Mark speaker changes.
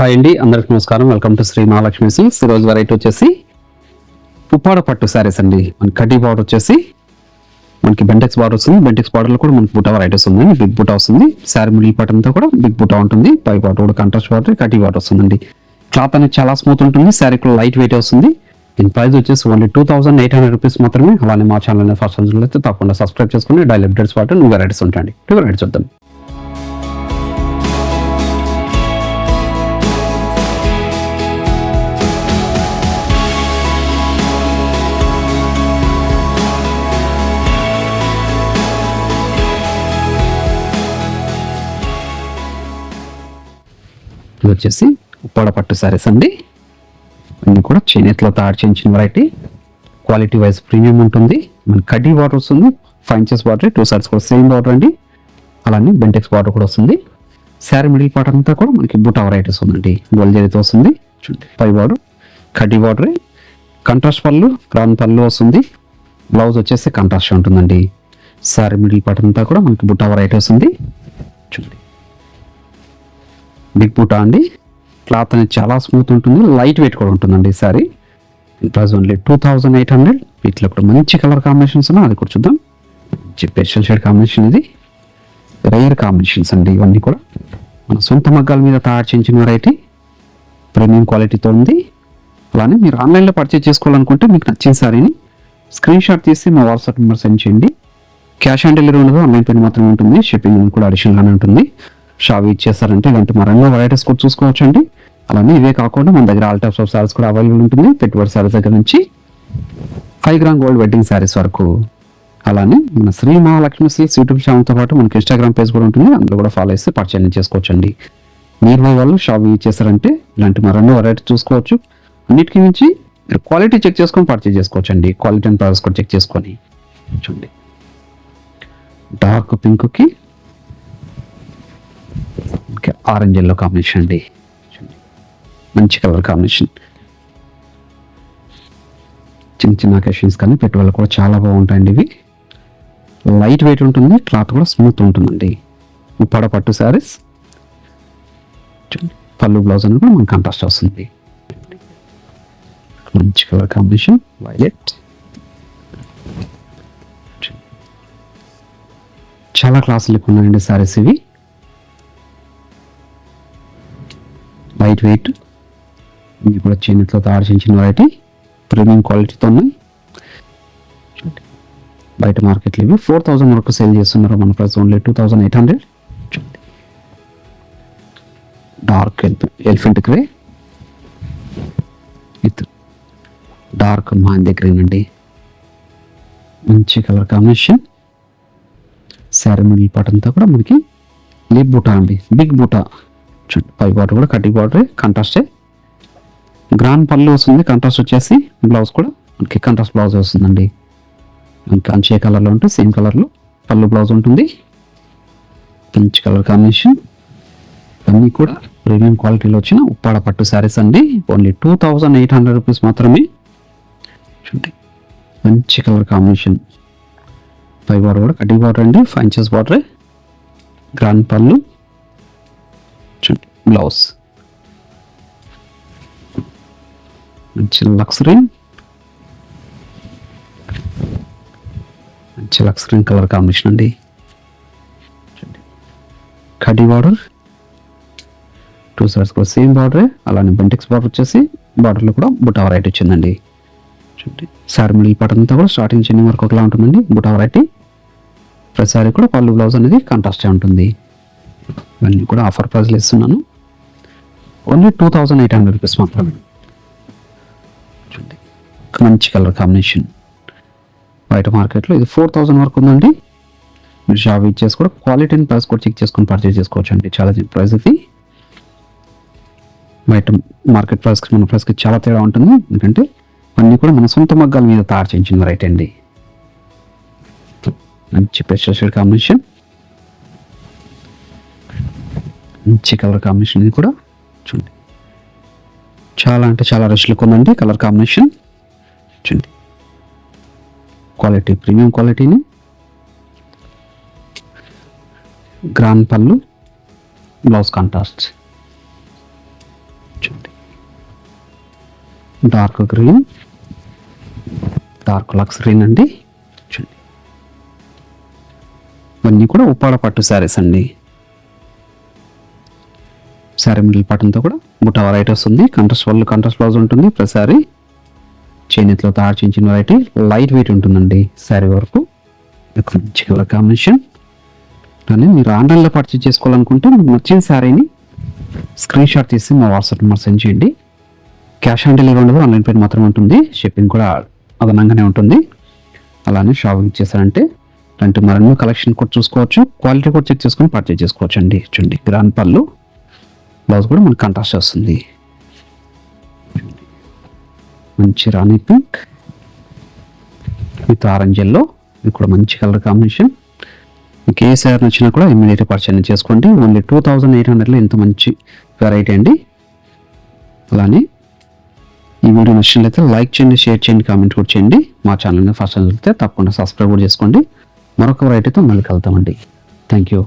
Speaker 1: Hi అండి, అందరికి నమస్కారం. Welcome to Shri Mahalakshmi silks. ఈరోజు వెరైటీ వచ్చేసి ఉప్పాడ పట్టు శారీస్ అండి. మన కడ్డీ బార్డర్ వచ్చేసి మనకి బెంటెక్స్ బార్డర్ వస్తుంది. బెంటెక్స్ బార్డర్లో కూడా మనకి బుటా వెరైటీస్ ఉంది. బిగ్ బుటా వస్తుంది. శారీ మిడిల్ పార్ట్ అంతా కూడా బిగ్ బుటా ఉంటుంది. పై పార్ట్ కూడా కాంట్రాస్ట్ బార్డర్, కడ్డీ బార్డర్ వస్తుందండి. క్లాత్ అనేది చాలా స్మూత్ ఉంటుంది. శారీ కూడా లైట్ వెయిట్ వస్తుంది. దీని ప్రైస్ వచ్చేసి ఓన్లీ 2800 రూపీస్ మాత్రమే. అలానే మా ఛానల్ ఫస్ట్ అయితే తప్పకుండా సబ్స్క్రైబ్ చేసుకుని డైలీ అప్డేట్స్ పాటు న్యూ వెరైటీస్ ఉంటాయండి. వెరైటీస్ చూద్దాం. ఇది వచ్చేసి ఉప్పాడ పట్టు శారీస్ అండి. అన్ని కూడా చేనేతలో తయారు చేయించిన వెరైటీ. క్వాలిటీ వైజ్ ప్రీమియం ఉంటుంది. మన కడ్డీ బార్డర్ వస్తుంది. 5 inches బార్డర్, 2 sides కూడా సేమ్ బార్డర్ అండి. అలానే బెంటెక్స్ బార్డర్ కూడా వస్తుంది. శారీ మిడిల్ పార్ట్ అంతా కూడా మనకి బుటా వెరైటీస్ ఉందండి. గోల్డ్ జరీతో వస్తుంది. చూడండి, పై బార్డర్ కడ్డీ బార్డర్, కంట్రాస్ట్ పళ్ళు, గ్రాండ్ పళ్ళు వస్తుంది. బ్లౌజ్ వచ్చేసి కంట్రాస్ట్ ఉంటుందండి. శారీ మిడిల్ పార్ట్ అంతా కూడా మనకి బుటా వెరైటీ వస్తుంది. చూడండి, బిగ్ బూటా అండి. క్లాత్ అనేది చాలా స్మూత్ ఉంటుంది. లైట్ వెయిట్ కూడా ఉంటుందండి సారీ. Price only 2800. వీటిలో కూడా మంచి కలర్ కాంబినేషన్స్ ఉన్నాయి, అది కూడా చూద్దాం. మంచి పెస్టల్ షేడ్ కాంబినేషన్, ఇది రేర్ కాంబినేషన్స్ అండి. ఇవన్నీ కూడా మన సొంత మగ్గాల మీద తయారు చేయించిన వెరైటీ. ప్రీమియం క్వాలిటీతో ఉంది. అలానే మీరు ఆన్లైన్లో పర్చేజ్ చేసుకోవాలనుకుంటే మీకు నచ్చిన సారీని స్క్రీన్ షాట్ తీసి మా వాట్సాప్ నెంబర్ సెండ్ చేయండి. క్యాష్ ఆన్ డెలివరీ ఉండదు, ఆన్లైన్ పేమెంట్ మాత్రమే ఉంటుంది. షిప్పింగ్ కూడా అడిషనల్గానే ఉంటుంది. షాప్ ఇచ్చేస్తారంటే ఇలాంటి మరెన్నో వెరైటీస్ కూడా చూసుకోవచ్చు అండి. అలానే ఇవే కాకుండా మన దగ్గర ఆల్ టైప్స్ ఆఫ్ సారీస్ కూడా అవైలబుల్ ఉంటుంది. పెట్టుబడి సారీస్ దగ్గర నుంచి 5 గ్రామ్ గోల్డ్ వెడ్డింగ్ సారీస్ వరకు. అలానే మన శ్రీ మహాలక్ష్మి సిల్క్స్ యూట్యూబ్ ఛానల్తో పాటు మనకి ఇన్స్టాగ్రామ్ పేజ్ కూడా ఉంటుంది. అందులో కూడా ఫాలో చేస్తే పర్చేజ్ చేసుకోవచ్చు అండి. మీరు వాళ్ళు షాప్ ఇచ్చేస్తారంటే ఇలాంటి మరెన్నో వెరైటీ చూసుకోవచ్చు. అన్నిటికీ మించి మీరు క్వాలిటీ చెక్ చేసుకొని పర్చేజ్ చేసుకోవచ్చు అండి. క్వాలిటీ అండ్ ప్రైస్ కూడా చెక్ చేసుకొని. చూడండి, డార్క్ పింక్కి ఆరెంజ్ ఎల్లో కాంబినేషన్ అండి. మంచి కలర్ కాంబినేషన్. చిన్న చిన్న అకేషన్స్ కానీ పెట్టుబడులు కూడా చాలా బాగుంటాయండి. ఇవి లైట్ వెయిట్ ఉంటుంది. క్లాత్ కూడా స్మూత్ ఉంటుందండి. ఉప్పాడ పట్టు శారీస్. పళ్ళు బ్లౌజ్ అనేది కూడా మనకు కాంట్రాస్ట్ వస్తుంది. మంచి కలర్ కాంబినేషన్, వైలెట్. చాలా క్లాసులు ఉన్నాయండి శారీస్ ఇవి. లైట్ వెయిట్, ఇది కూడా చేనేతలో తయారు చేయించిన వెరైటీ. ప్రీమియం క్వాలిటీతో ఉన్నాయి. బయట మార్కెట్లో ఇవి 4000 వరకు సేల్ చేస్తున్నారు. మన price only 2800. Dark elephant grey with dark మాందే గ్రీన్ అండి. మంచి colour combination. Sari middle part అంతా కూడా మనకి లిప్ బూటా అండి, బిగ్ బూటా. పై బార్డర్ కూడా కడ్డీ బార్డర్, కాంట్రాస్టే. గ్రాండ్ పళ్ళు వస్తుంది. కాంట్రాస్ట్ వచ్చేసి బ్లౌజ్ కూడా మనకి కాంట్రాస్ట్ బ్లౌజ్ వస్తుందండి. ఇంకా అంచే కలర్లో ఉంటే సేమ్ కలర్లో పళ్ళు బ్లౌజ్ ఉంటుంది. మంచి కలర్ కాంబినేషన్. అన్నీ కూడా ప్రీమియం క్వాలిటీలో వచ్చిన ఉప్పాడ పట్టు శారీస్ అండి. ఓన్లీ 2800 రూపీస్ మాత్రమే. చూడండి, మంచి కలర్ కాంబినేషన్. పై బార్డర్ కూడా కడ్డీ బార్డర్ అండి, 5 inches border, grand pallu, blouse. మంచి లక్సరీ కలర్ కాంబినేషన్ అండి. కడ్డీ బార్డర్, 2 sides కూడా సేమ్ బార్డర్. అలానే బెంటెక్స్ బార్డర్ వచ్చేసి బార్డర్లో కూడా బుటా వెరైటీ వచ్చిందండి. చూడండి, శారీ మిడిల్ పార్ట్ అంతా కూడా స్టార్టింగ్ చెన్నింగ్ వరకు ఒకలా ఉంటుందండి. బుటా వెరైటీ. ప్రతి సారీ కూడా పళ్ళు బ్లౌజ్ అనేది కాంట్రాస్టే ఉంటుంది. ఇవన్నీ కూడా ఆఫర్ ప్రైస్లో ఇస్తున్నాను. ఓన్లీ 2800 రూపీస్ మాత్రమే. చూడండి, మంచి కలర్ కాంబినేషన్. బయట మార్కెట్లో ఇది 4000 వరకు ఉందండి. మీరు షాప్ ఇచ్చేసి కూడా క్వాలిటీ అండ్ ప్రైస్ కూడా చెక్ చేసుకొని పర్చేజ్ చేసుకోవచ్చు అండి. చాలా ప్రైస్ ఇది. బయట మార్కెట్ ప్రైస్కి మన ప్రైస్కి చాలా తేడా ఉంటుంది. ఎందుకంటే అన్నీ కూడా మన సొంత మగ్గాల మీద తయారు చేయించిన వెరైటీ అండి. మంచి పెస్టల్ షేడ్ కాంబినేషన్, మంచి కలర్ కాంబినేషన్. ఇది కూడా చూడండి, చాలా అంటే చాలా రష్ లుక్ ఉందండి కలర్ కాంబినేషన్. చూడండి, క్వాలిటీ ప్రీమియం క్వాలిటీని. Grand pallu, blouse contrast. Dark green, dark లక్స్ గ్రీన్ అండి. చూడండి ఇవన్నీ కూడా ఉప్పాడ పట్టు శారీస్ అండి. శారీ మిడిల్ పార్ట్తో కూడా బుట్ట వెరైటీ వస్తుంది. కంట్రాస్ట్ బ్లౌజ్ ఉంటుంది. ప్రతిసారి చేనేతలో తయారు చేయించిన వెరైటీ, లైట్ వెయిట్ ఉంటుందండి శారీ వరకు. మంచి కలర్ కాంబినేషన్. కానీ మీరు ఆన్లైన్లో పర్చేజ్ చేసుకోవాలనుకుంటే మీకు నచ్చిన శారీని స్క్రీన్ షాట్ తీసి మా వాట్సాప్ నెంబర్ సెండ్ చేయండి. క్యాష్ ఆన్ డెలివరీ ఉండదు, ఆన్లైన్ పేమెంట్ మాత్రమే ఉంటుంది. షిప్పింగ్ కూడా అదనంగానే ఉంటుంది. అలానే షాపింగ్ చేశారంటే అలాంటి మరెన్నో కలెక్షన్ కూడా చూసుకోవచ్చు. క్వాలిటీ కూడా చెక్ చేసుకొని పర్చేజ్ చేసుకోవచ్చు అండి. చూడండి గ్రాండ్ పళ్ళు, బ్లౌజ్ కూడా మనకు కాంట్రాస్ట్ వస్తుంది. మంచి రాణి పింక్ విత్ ఆరెంజ్ ఎల్లో, ఇది కూడా మంచి కలర్ కాంబినేషన్. మీకు ఏ శారీ నచ్చినా కూడా ఇమ్మీడియట్గా పర్చేజ్ చేసుకోండి. ఓన్లీ 2800లో ఇంత మంచి వెరైటీ అండి. అలానే ఈ వీడియో నచ్చినట్లయితే లైక్ చేయండి, షేర్ చేయండి, కామెంట్ కూడా చేయండి. మా ఛానల్ని ఫస్ట్ టైం చూస్తే తప్పకుండా సబ్స్క్రైబ్ కూడా చేసుకోండి. మరొక వెరైటీతో మళ్ళీ కలుద్దామండి. Thank you.